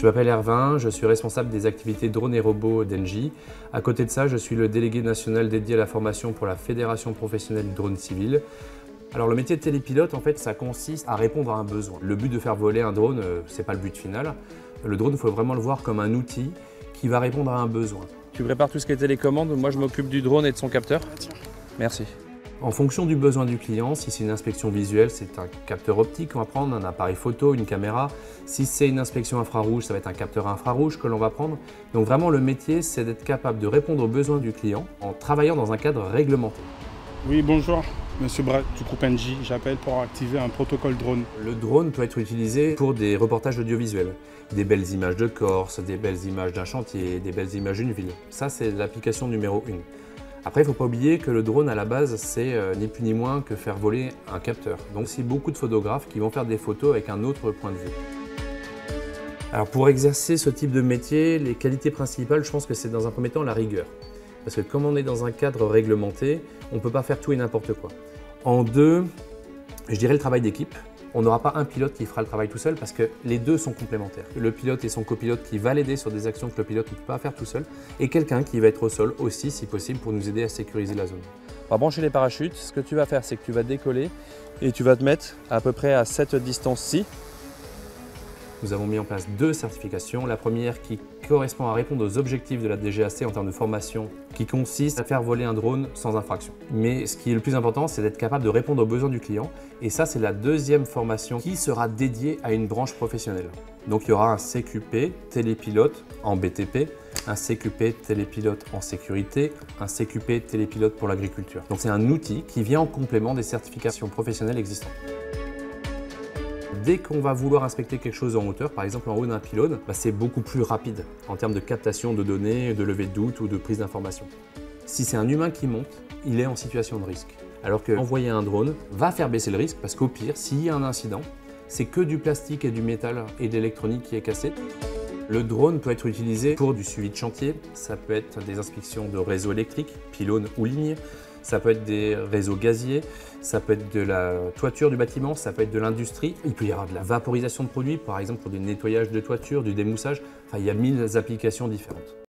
Je m'appelle Hervin, je suis responsable des activités drones et robots d'Engie. À côté de ça, je suis le délégué national dédié à la formation pour la Fédération professionnelle du drone civil. Alors le métier de télépilote, en fait, ça consiste à répondre à un besoin. Le but de faire voler un drone, c'est pas le but final. Le drone, il faut vraiment le voir comme un outil qui va répondre à un besoin. Tu prépares tout ce qui est télécommande, moi je m'occupe du drone et de son capteur. Merci. En fonction du besoin du client, si c'est une inspection visuelle, c'est un capteur optique qu'on va prendre, un appareil photo, une caméra. Si c'est une inspection infrarouge, ça va être un capteur infrarouge que l'on va prendre. Donc vraiment le métier, c'est d'être capable de répondre aux besoins du client en travaillant dans un cadre réglementé. Oui, bonjour, Monsieur Brat du groupe Engie. J'appelle pour activer un protocole drone. Le drone peut être utilisé pour des reportages audiovisuels, des belles images de Corse, des belles images d'un chantier, des belles images d'une ville. Ça, c'est l'application numéro 1. Après, il ne faut pas oublier que le drone, à la base, c'est ni plus ni moins que faire voler un capteur. Donc, c'est beaucoup de photographes qui vont faire des photos avec un autre point de vue. Alors, pour exercer ce type de métier, les qualités principales, je pense que c'est dans un premier temps la rigueur. Parce que comme on est dans un cadre réglementé, on ne peut pas faire tout et n'importe quoi. En deux, je dirais le travail d'équipe. On n'aura pas un pilote qui fera le travail tout seul parce que les deux sont complémentaires. Le pilote et son copilote qui va l'aider sur des actions que le pilote ne peut pas faire tout seul et quelqu'un qui va être au sol aussi si possible pour nous aider à sécuriser la zone. On va brancher les parachutes. Ce que tu vas faire, c'est que tu vas décoller et tu vas te mettre à peu près à cette distance-ci. Nous avons mis en place 2 certifications. La première qui correspond à répondre aux objectifs de la DGAC en termes de formation, qui consiste à faire voler un drone sans infraction. Mais ce qui est le plus important, c'est d'être capable de répondre aux besoins du client. Et ça, c'est la deuxième formation qui sera dédiée à une branche professionnelle. Donc il y aura un CQP télépilote en BTP, un CQP télépilote en sécurité, un CQP télépilote pour l'agriculture. Donc c'est un outil qui vient en complément des certifications professionnelles existantes. Dès qu'on va vouloir inspecter quelque chose en hauteur, par exemple en haut d'un pylône, c'est beaucoup plus rapide en termes de captation de données, de levée de doute ou de prise d'information. Si c'est un humain qui monte, il est en situation de risque. Alors qu'envoyer un drone va faire baisser le risque parce qu'au pire, s'il y a un incident, c'est que du plastique et du métal et de l'électronique qui est cassé. Le drone peut être utilisé pour du suivi de chantier, ça peut être des inspections de réseaux électriques, pylônes ou lignes, ça peut être des réseaux gaziers, ça peut être de la toiture du bâtiment, ça peut être de l'industrie. Il peut y avoir de la vaporisation de produits, par exemple pour du nettoyage de toiture, du démoussage. Enfin, il y a 1000 applications différentes.